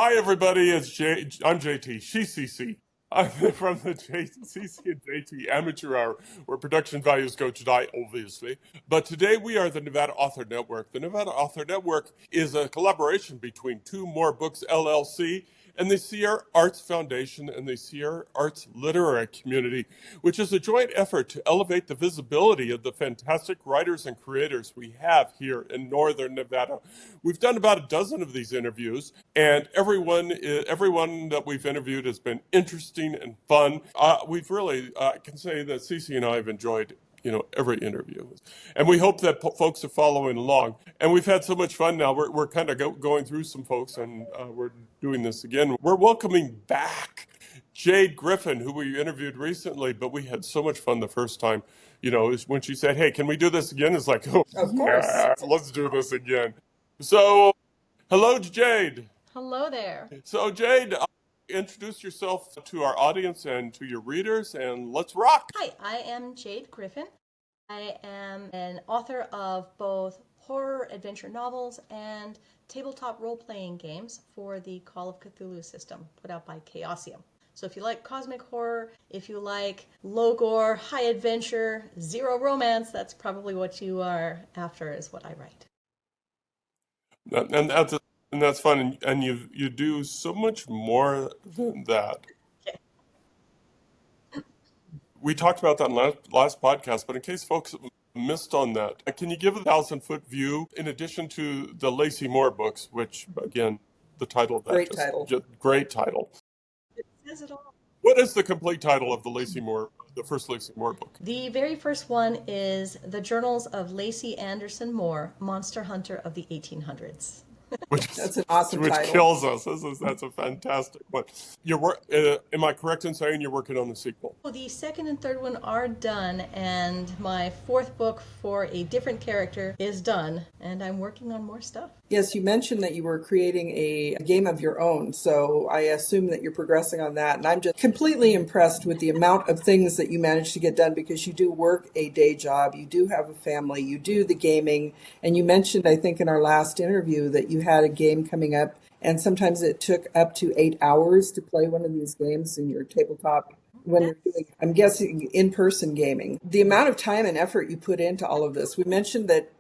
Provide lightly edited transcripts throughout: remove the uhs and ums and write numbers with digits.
Hi, everybody. I'm JT. She's CC. I'm from the CC and JT Amateur Hour, where production values go to die, obviously. But today we are the Nevada Author Network. The Nevada Author Network is a collaboration between Two More Books LLC and the Sierra Arts Foundation and the Sierra Arts Literary Community, which is a joint effort to elevate the visibility of the fantastic writers and creators we have here in Northern Nevada. We've done about a dozen of these interviews, and everyone that we've interviewed has been interesting and fun. We've really, I can say that Cece and I have enjoyed every interview. And we hope that folks are following along. And we've had so much fun now. We're kind of going through some folks, and we're doing this again. We're welcoming back Jade Griffin, who we interviewed recently, but we had so much fun the first time. When she said, "Hey, can we do this again?" It's like, "Oh, of course. Yeah, let's do this again." So, hello, Jade. Hello there. So, Jade, introduce yourself to our audience and to your readers, and let's rock. Hi, I am Jade Griffin. I am an author of both horror adventure novels and tabletop role-playing games for the Call of Cthulhu system put out by Chaosium. So if you like cosmic horror, if you like low gore, high adventure, zero romance, that's probably what you are after, is what I write. And that's fun, and you do so much more than that. Okay. We talked about that in last podcast, but in case folks missed on that, can you give a 1,000-foot view in addition to the Lacey Moore books, which, again, the title of that great title. It says it all. What is the complete title of the first Lacey Moore book? The very first one is The Journals of Lacey Anderson Moore, Monster Hunter of the 1800s. That's an awesome title. Which kills us. That's a fantastic one. Am I correct in saying you're working on the sequel? Well, the second and third one are done, and my fourth book for a different character is done, and I'm working on more stuff. Yes, you mentioned that you were creating a game of your own, so I assume that you're progressing on that, and I'm just completely impressed with the amount of things that you managed to get done, because you do work a day job, you do have a family, you do the gaming, and you mentioned, I think in our last interview, that you had a game coming up, and sometimes it took up to 8 hours to play one of these games in your tabletop when you're doing, I'm guessing, in-person gaming. The amount of time and effort you put into all of this, we mentioned that,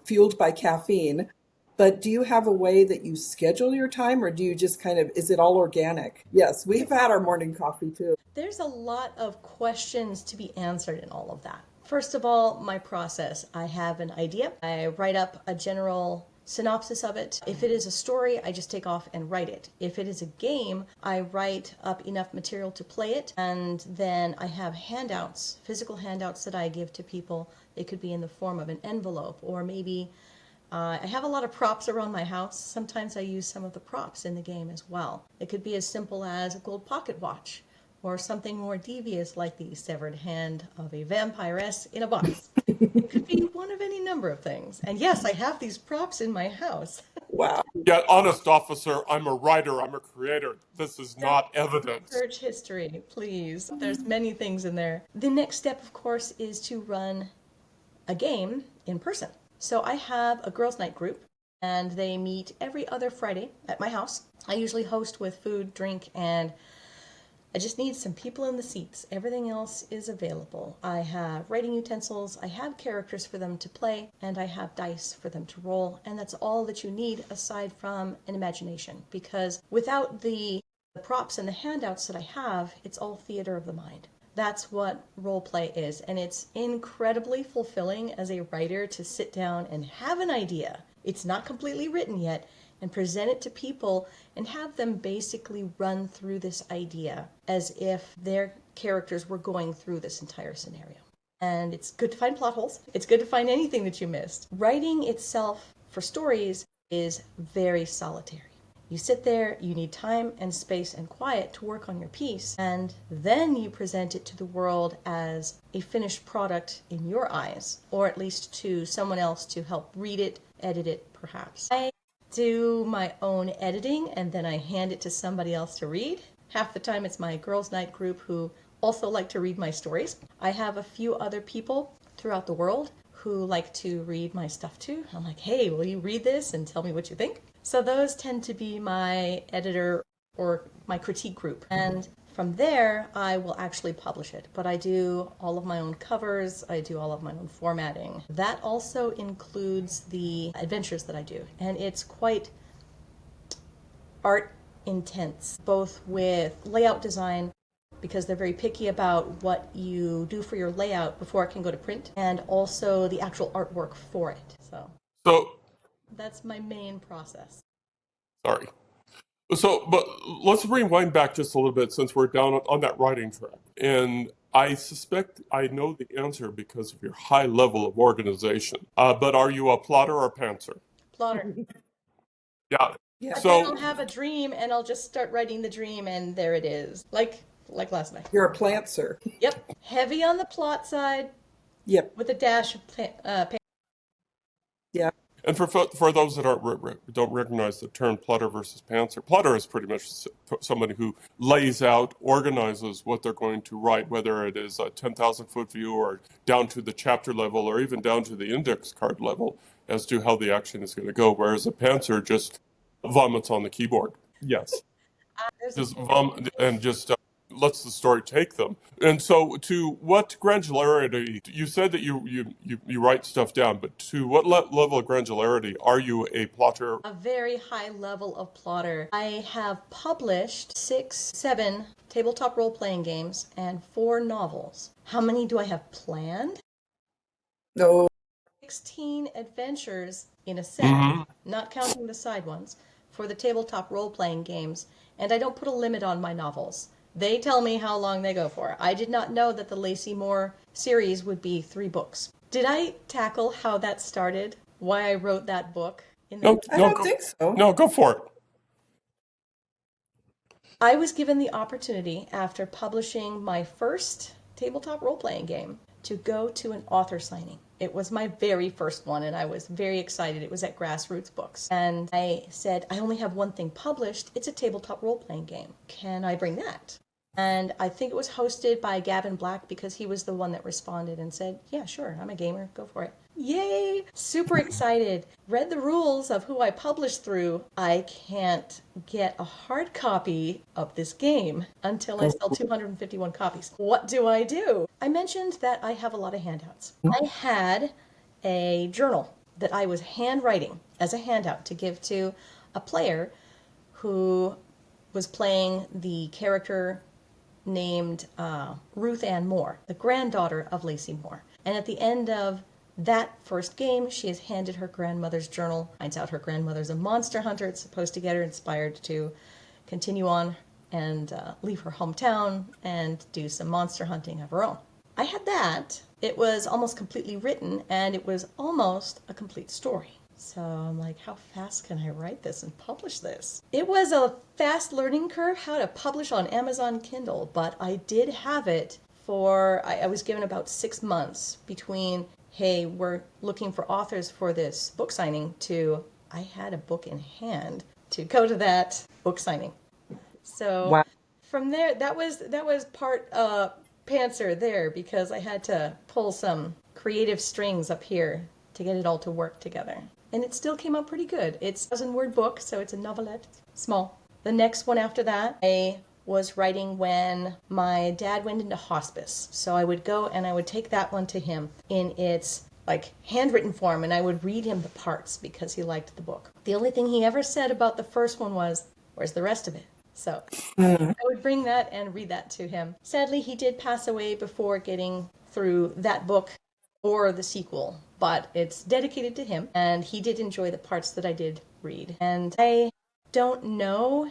fueled by caffeine, but do you have a way that you schedule your time, or do you just is it all organic? Yes, we've had our morning coffee too. There's a lot of questions to be answered in all of that. First of all, my process. I have an idea. I write up a general synopsis of it. If it is a story, I just take off and write it. If it is a game, I write up enough material to play it, and then I have handouts, physical handouts that I give to people. They could be in the form of an envelope, or maybe I have a lot of props around my house. Sometimes I use some of the props in the game as well. It could be as simple as a gold pocket watch, or something more devious like the severed hand of a vampiress in a box. It could be one of any number of things. And yes, I have these props in my house. Wow. Yeah, honest officer, I'm a writer, I'm a creator. This is not evidence. Search history, please. There's many things in there. The next step, of course, is to run a game in person. So I have a girls' night group, and they meet every other Friday at my house. I usually host with food, drink, and I just need some people in the seats. Everything else is available. I have writing utensils, I have characters for them to play, and I have dice for them to roll, and that's all that you need aside from an imagination, because without the props and the handouts that I have, it's all theater of the mind. That's what role play is, and it's incredibly fulfilling as a writer to sit down and have an idea. It's not completely written yet, and present it to people and have them basically run through this idea as if their characters were going through this entire scenario. And it's good to find plot holes. It's good to find anything that you missed. Writing itself for stories is very solitary. You sit there, you need time and space and quiet to work on your piece, and then you present it to the world as a finished product in your eyes, or at least to someone else to help read it, edit it, perhaps. I do my own editing, and then I hand it to somebody else to read. Half the time it's my girls' night group who also like to read my stories. I have a few other people throughout the world who like to read my stuff too. I'm like, hey, will you read this and tell me what you think? So those tend to be my editor or my critique group. And from there, I will actually publish it. But I do all of my own covers, I do all of my own formatting. That also includes the adventures that I do. And it's quite art intense, both with layout design, because they're very picky about what you do for your layout before it can go to print, and also the actual artwork for it. So So, that's my main process. sorry. So, but let's rewind back just a little bit since we're down on that writing track. And I suspect I know the answer because of your high level of organization. But are you a plotter or a pantser? Plotter. Yeah. Yeah, But then I'll So, have a dream and I'll just start writing the dream and there it is. Like last night. you're a plantser. Yep. Heavy on the plot side Yep. with a dash of Yeah. and for those that don't recognize the term plotter versus pantser, plotter is pretty much somebody who lays out, organizes what they're going to write, whether it is a 10,000-foot view or down to the chapter level or even down to the index card level as to how the action is going to go. Whereas a pantser just vomits on the keyboard. Yes, there's a just vomit and just lets the story take them. And so, to what granularity? You said that you write stuff down, but to what level of granularity are you a plotter? a very high level of plotter. I have published 7 tabletop role playing games and 4 novels. How many do I have planned? No. 16 adventures in a set, Hmm. not counting the side ones, for the tabletop role playing games, and I don't put a limit on my novels. They tell me how long they go for. I did not know that the Lacey Moore series would be 3 books. Did I tackle how that started? Why I wrote that book? In the No, I don't think so. no, go for it. I was given the opportunity after publishing my first tabletop role playing game to go to an author signing. It was my very first one, and I was very excited. It was at Grassroots Books. And I said, I only have one thing published. It's a tabletop role playing game. Can I bring that? And I think it was hosted by Gavin Black because he was the one that responded and said, yeah, sure, I'm a gamer. Go for it. Yay! Super excited. Read the rules of who I published through. I can't get a hard copy of this game until I sell 251 copies. What do? I mentioned that I have a lot of handouts. I had a journal that I was handwriting as a handout to give to a player who was playing the character named Ruth Ann Moore, the granddaughter of Lacey Moore. And at the end of that first game, she is handed her grandmother's journal, finds out her grandmother's a monster hunter. It's supposed to get her inspired to continue on and leave her hometown and do some monster hunting of her own. I had that. It was almost completely written, and it was almost a complete story. So I'm like, how fast can I write this and publish this? It was a fast learning curve how to publish on Amazon Kindle, but I did have it for, I was given about 6 months between, hey, we're looking for authors for this book signing, to I had a book in hand to go to that book signing. So Wow. from there, that was part pantser there, because I had to pull some creative strings up here to get it all to work together. And it still came out pretty good. It's a 1,000-word book, so it's a novelette, small. The next one after that, I was writing when my dad went into hospice. So I would go and I would take that one to him in its like handwritten form, and I would read him the parts because he liked the book. The only thing he ever said about the first one was, "Where's the rest of it?" So I would bring that and read that to him. Sadly, he did pass away before getting through that book or the sequel, but it's dedicated to him, and he did enjoy the parts that I did read. And I don't know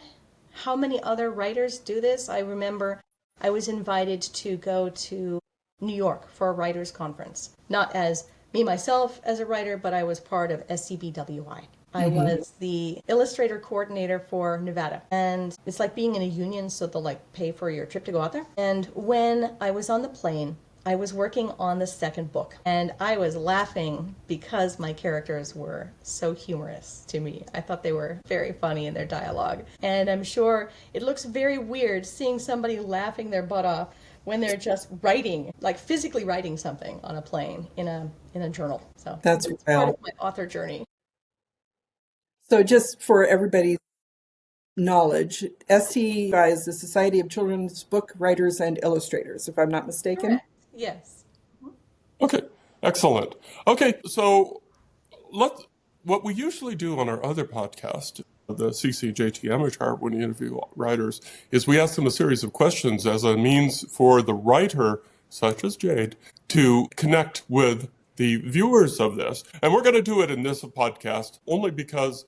how many other writers do this. I remember I was invited to go to New York for a writers' conference, not as me myself as a writer, but I was part of SCBWI. I was the illustrator coordinator for Nevada. And it's like being in a union, so they'll like pay for your trip to go out there. And when I was on the plane, I was working on the second book, and I was laughing because my characters were so humorous to me. I thought they were very funny in their dialogue. And I'm sure it looks very weird seeing somebody laughing their butt off when they're just writing, like physically writing something on a plane in a journal. So That's it's part wild. of my author journey. So just for everybody's knowledge, STI is the Society of Children's Book Writers and Illustrators, if I'm not mistaken. Correct. Yes. Okay, excellent. Okay, so let what we usually do on our other podcast, the CCJT Amateur, when we interview writers, is we ask them a series of questions as a means for the writer, such as Jade, to connect with the viewers of this. And we're going to do it in this podcast only because,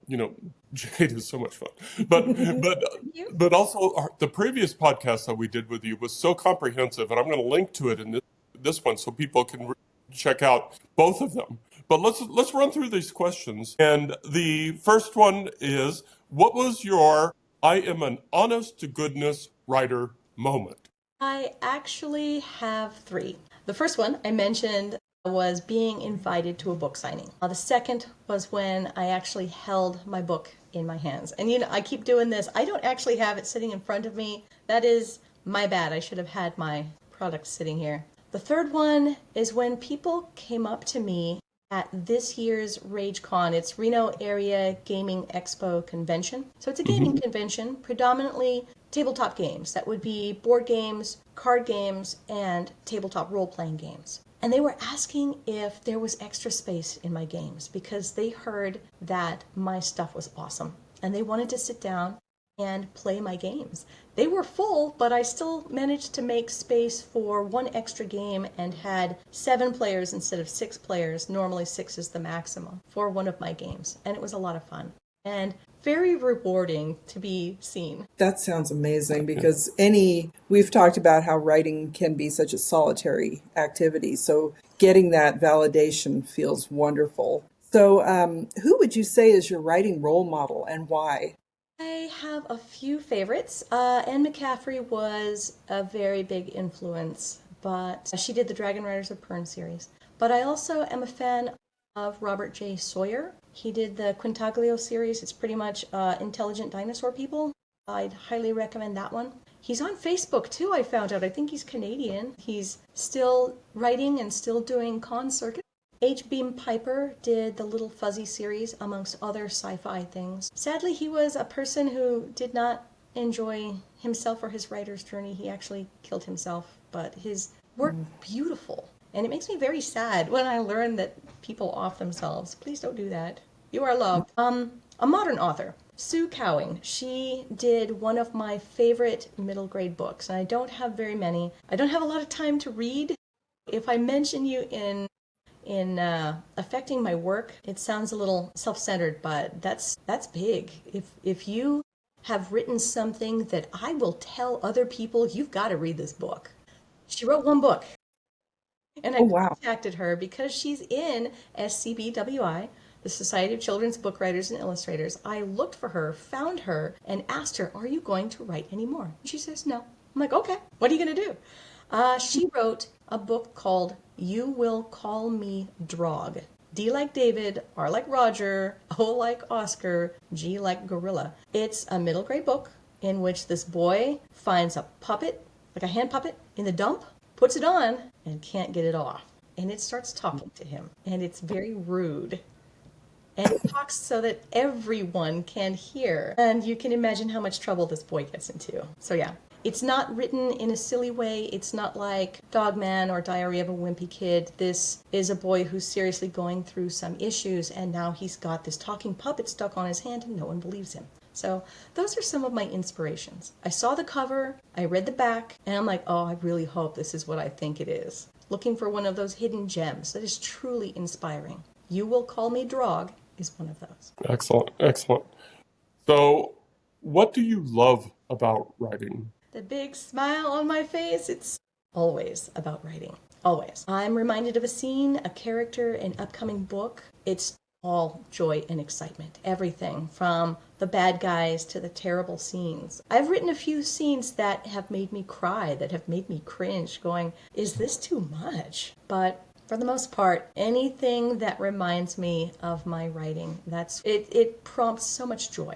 Jade is so much fun. But but Thank you. but also the previous podcast that we did with you was so comprehensive, and I'm going to link to it in this one so people can check out both of them. But let's run through these questions. And the first one is, what was your I am an honest to goodness writer moment? I actually have three. The first one I mentioned was being invited to a book signing. The second was when I actually held my book in my hands. And I keep doing this. I don't actually have it sitting in front of me. That is my bad. I should have had my product sitting here. The third one is when people came up to me at this year's RageCon. It's Reno Area Gaming Expo Convention. So it's a gaming convention, predominantly tabletop games. That would be board games, card games, and tabletop role-playing games. And they were asking if there was extra space in my games because they heard that my stuff was awesome. And they wanted to sit down and play my games. They were full, but I still managed to make space for one extra game and had 7 players instead of 6 players. Normally 6 is the maximum for one of my games. And it was a lot of fun and very rewarding to be seen. That sounds amazing because we've talked about how writing can be such a solitary activity. So getting that validation feels wonderful. So who would you say is your writing role model and why? I have a few favorites. Anne McCaffrey was a very big influence, but she did the Dragon Riders of Pern series. But I also am a fan of Robert J. Sawyer. He did the Quintaglio series. It's pretty much intelligent dinosaur people. I'd highly recommend that one. He's on Facebook too, I found out. I think he's Canadian. He's still writing and still doing con circuits. H. Beam Piper did the Little Fuzzy series, amongst other sci-fi things. Sadly, he was a person who did not enjoy himself or his writer's journey. He actually killed himself, but his work beautiful. And it makes me very sad when I learn that people off themselves. Please don't do that. You are loved. A modern author, Sue Cowing. She did one of my favorite middle grade books, and I don't have very many. I don't have a lot of time to read. If I mention you in affecting my work, it sounds a little self-centered, but that's big. If you have written something that I will tell other people, you've got to read this book. She wrote one book, and I contacted her because she's in SCBWI, the Society of Children's Book Writers and Illustrators. I looked for her, found her, and asked her, "Are you going to write any more?" And she says, "No." I'm like, "Okay, what are you going to do?" She wrote a book called You Will Call Me Drog. D like David, R like Roger, O like Oscar, G like Gorilla. It's a middle grade book in which this boy finds a puppet, like a hand puppet, in the dump, puts it on, and can't get it off. And it starts talking to him. And it's very rude. And it talks so that everyone can hear. And you can imagine how much trouble this boy gets into. So yeah. It's not written in a silly way. It's not like Dogman or Diary of a Wimpy Kid. This is a boy who's seriously going through some issues, and now he's got this talking puppet stuck on his hand, and no one believes him. So those are some of my inspirations. I saw the cover, I read the back, and I'm like, oh, I really hope this is what I think it is. Looking for one of those hidden gems that is truly inspiring. You Will Call Me Drog is one of those. Excellent, excellent. So, what do you love about writing? The big smile on my face, it's always about writing. Always. I'm reminded of a scene, a character, an upcoming book. It's all joy and excitement. Everything from the bad guys to the terrible scenes. I've written a few scenes that have made me cry, that have made me cringe, going, is this too much? But for the most part, anything that reminds me of my writing, it prompts so much joy.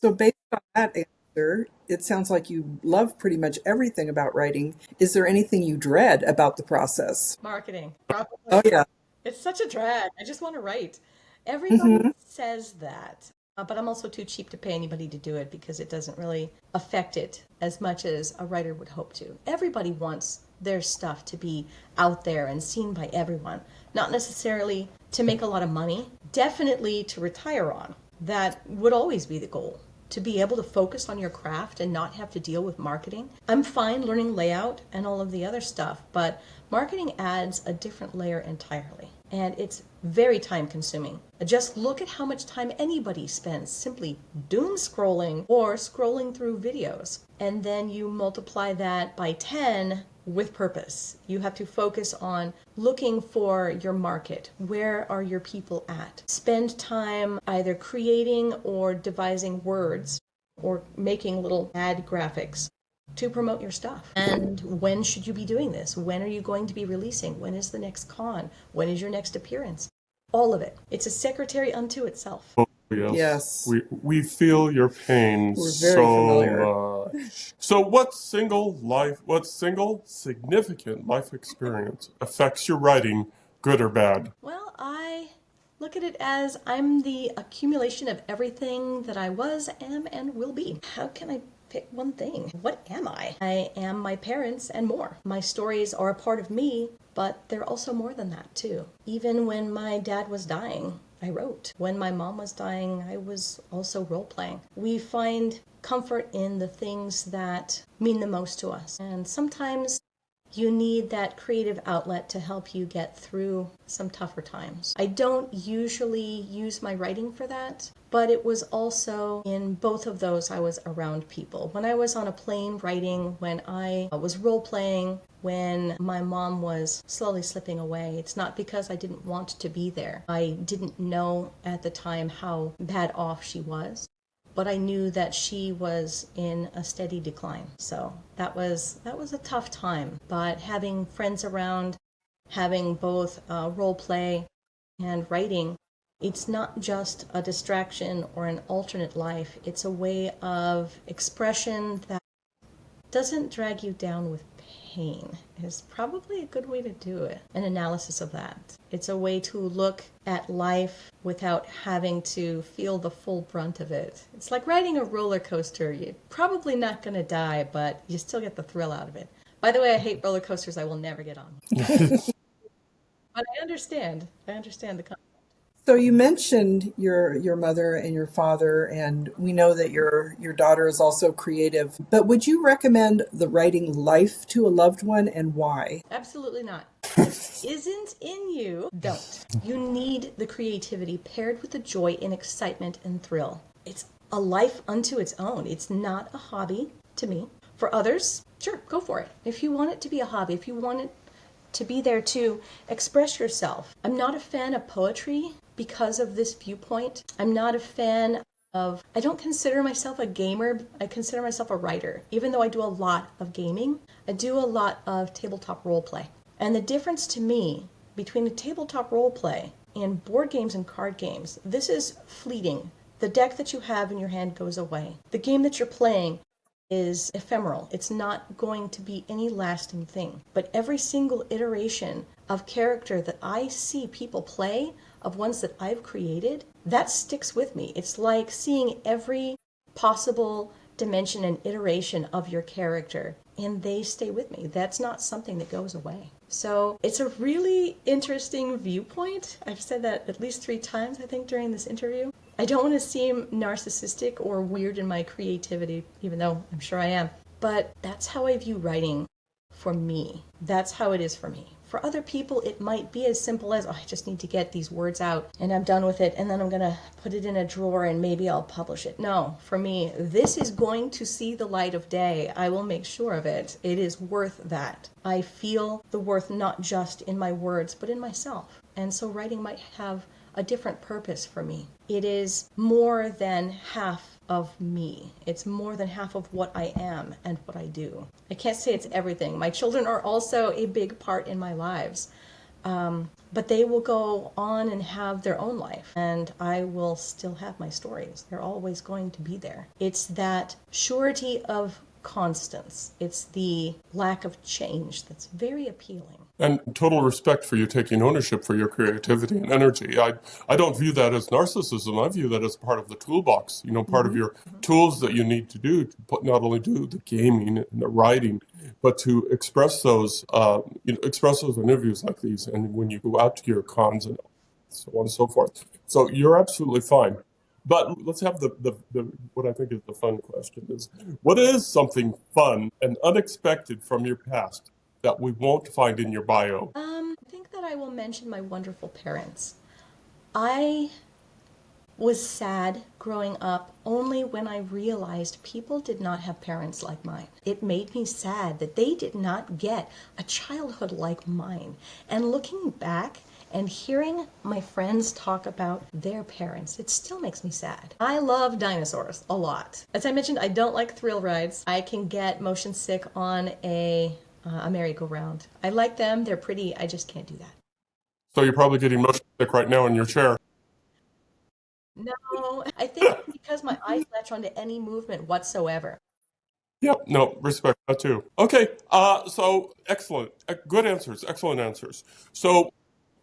So based on that answer, it sounds like you love pretty much everything about writing. Is there anything you dread about the process? Marketing, probably. Oh, yeah. It's such a drag. I just want to write. Everybody says that. But I'm also too cheap to pay anybody to do it because it doesn't really affect it as much as a writer would hope to. Everybody wants their stuff to be out there and seen by everyone. Not necessarily to make a lot of money, definitely to retire on. That would always be the goal. To be able to focus on your craft and not have to deal with marketing. I'm fine learning layout and all of the other stuff, but marketing adds a different layer entirely. And it's very time consuming. Just look at how much time anybody spends simply doom scrolling or scrolling through videos. And then you multiply that by 10 with purpose. You have to focus on looking for your market. Where are your people at? Spend time either creating or devising words or making little ad graphics to promote your stuff. And when should you be doing this? When are you going to be releasing? When is the next con? When is your next appearance? All of it. It's a secretary unto itself. Oh, yes. Yes. We feel your pain We're very familiar. much. So what single significant life experience affects your writing, good or bad? Well, I look at it as I'm the accumulation of everything that I was, am, and will be. How can I pick one thing? What am I? I am my parents and more. My stories are a part of me, but they're also more than that too. Even when my dad was dying, I wrote. When my mom was dying, I was also role-playing. We find comfort in the things that mean the most to us. And sometimes you need that creative outlet to help you get through some tougher times. I don't usually use my writing for that, but it was also in both of those I was around people. When I was on a plane writing, when I was role-playing, when my mom was slowly slipping away, it's not because I didn't want to be there. I didn't know at the time how bad off she was, but I knew that she was in a steady decline. So that was a tough time. But having friends around, having both role play and writing, it's not just a distraction or an alternate life. It's a way of expression that doesn't drag you down with pain is probably a good way to do it. An analysis of that. It's a way to look at life without having to feel the full brunt of it. It's like riding a roller coaster. You're probably not going to die, but you still get the thrill out of it. By the way, I hate roller coasters. I will never get on. But I understand. I understand the concept. So you mentioned your mother and your father, and we know that your daughter is also creative. But would you recommend the writing life to a loved one, and why? Absolutely not. If it isn't in you, don't. You need the creativity paired with the joy and excitement and thrill. It's a life unto its own. It's not a hobby to me. For others, sure, go for it. If you want it to be a hobby, if you want it to be there to express yourself. I'm not a fan of poetry because of this viewpoint. I'm not a fan of, I don't consider myself a gamer. I consider myself a writer. Even though I do a lot of gaming, I do a lot of tabletop role play. And the difference to me between a tabletop role play and board games and card games, this is fleeting. The deck that you have in your hand goes away. The game that you're playing is ephemeral. It's not going to be any lasting thing. But every single iteration of character that I see people play, of ones that I've created, that sticks with me. It's like seeing every possible dimension and iteration of your character, and they stay with me. That's not something that goes away. So it's a really interesting viewpoint. I've said that at least 3 times, I think, during this interview. I don't want to seem narcissistic or weird in my creativity, even though I'm sure I am. But that's how I view writing for me. That's how it is for me. For other people, it might be as simple as, oh, I just need to get these words out and I'm done with it and then I'm going to put it in a drawer and maybe I'll publish it. No, for me, this is going to see the light of day. I will make sure of it. It is worth that. I feel the worth not just in my words, but in myself. And so writing might have a different purpose for me. It is more than half of me. It's more than half of what I am and what I do. I can't say it's everything. My children are also a big part in my lives. But they will go on and have their own life, and I will still have my stories. They're always going to be there. It's that surety of constance. It's the lack of change that's very appealing. And total respect for you taking ownership for your creativity and energy. I don't view that as narcissism. I view that as part of the toolbox, part of your tools that you need to do to not only do the gaming and the writing, but to express those, express those interviews like these. And when you go out to your cons and so on and so forth. So you're absolutely fine. But let's have the what I think is the fun question is, what is something fun and unexpected from your past that we won't find in your bio? I think that I will mention my wonderful parents. I was sad growing up only when I realized people did not have parents like mine. It made me sad that they did not get a childhood like mine. And looking back and hearing my friends talk about their parents, it still makes me sad. I love dinosaurs a lot. As I mentioned, I don't like thrill rides. I can get motion sick on a merry-go-round. I like them, they're pretty, I just can't do that. So you're probably getting motion sick right now in your chair. No, I think it's because my eyes latch onto any movement whatsoever. Yep, no, respect that too. Okay, so excellent. Good answers, excellent answers. So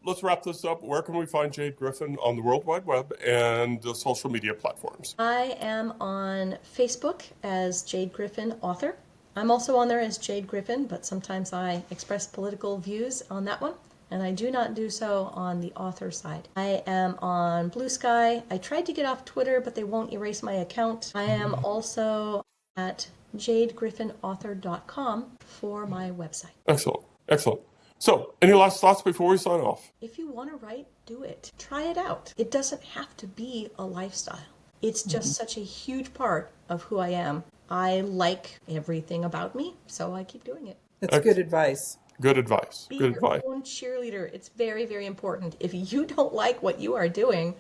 let's wrap this up. Where can we find Jade Griffin on the World Wide Web and the social media platforms? I am on Facebook as Jade Griffin Author. I'm also on there as Jade Griffin, but sometimes I express political views on that one, and I do not do so on the author side. I am on Blue Sky. I tried to get off Twitter, but they won't erase my account. I am also at jadegriffinauthor.com for my website. Excellent, excellent. So, any last thoughts before we sign off? If you want to write, do it. Try it out. It doesn't have to be a lifestyle. It's just such a huge part of who I am. I like everything about me, so I keep doing it. That's good advice. Good advice. Be Good your advice. own cheerleader. It's very, very important. If you don't like what you are doing,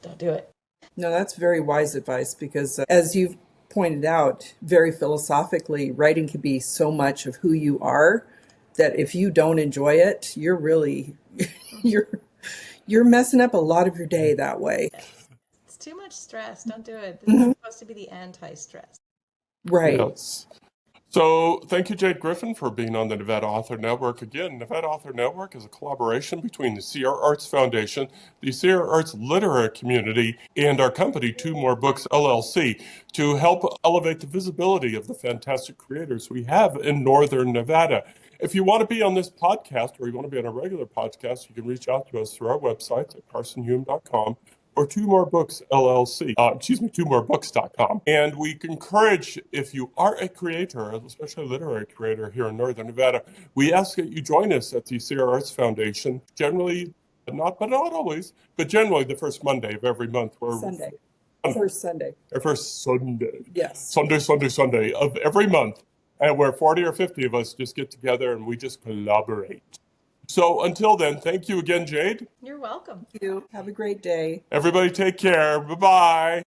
don't do it. No, that's very wise advice because as you've pointed out, very philosophically, writing can be so much of who you are that if you don't enjoy it, you're really, you're messing up a lot of your day that way. It's too much stress. Don't do it. This is supposed to be the anti-stress. Right. Yes. So thank you, Jade Griffin, for being on the Nevada Author Network. Again, Nevada Author Network is a collaboration between the Sierra Arts Foundation, the Sierra Arts Literary Community, and our company, Two More Books, LLC, to help elevate the visibility of the fantastic creators we have in Northern Nevada. If you want to be on this podcast or you want to be on a regular podcast, you can reach out to us through our website at carsonhume.com. or Two More Books LLC, twomoorebooks.com. And we encourage, if you are a creator, especially a literary creator here in Northern Nevada, we ask that you join us at the Sierra Arts Foundation, generally, but not always, but generally the first Monday of every month. Sunday. First Sunday. First Sunday. Yes. Sunday of every month, and where 40 or 50 of us just get together and we just collaborate. So until then, thank you again, Jade. You're welcome. Thank you. Have a great day. Everybody take care. Bye-bye.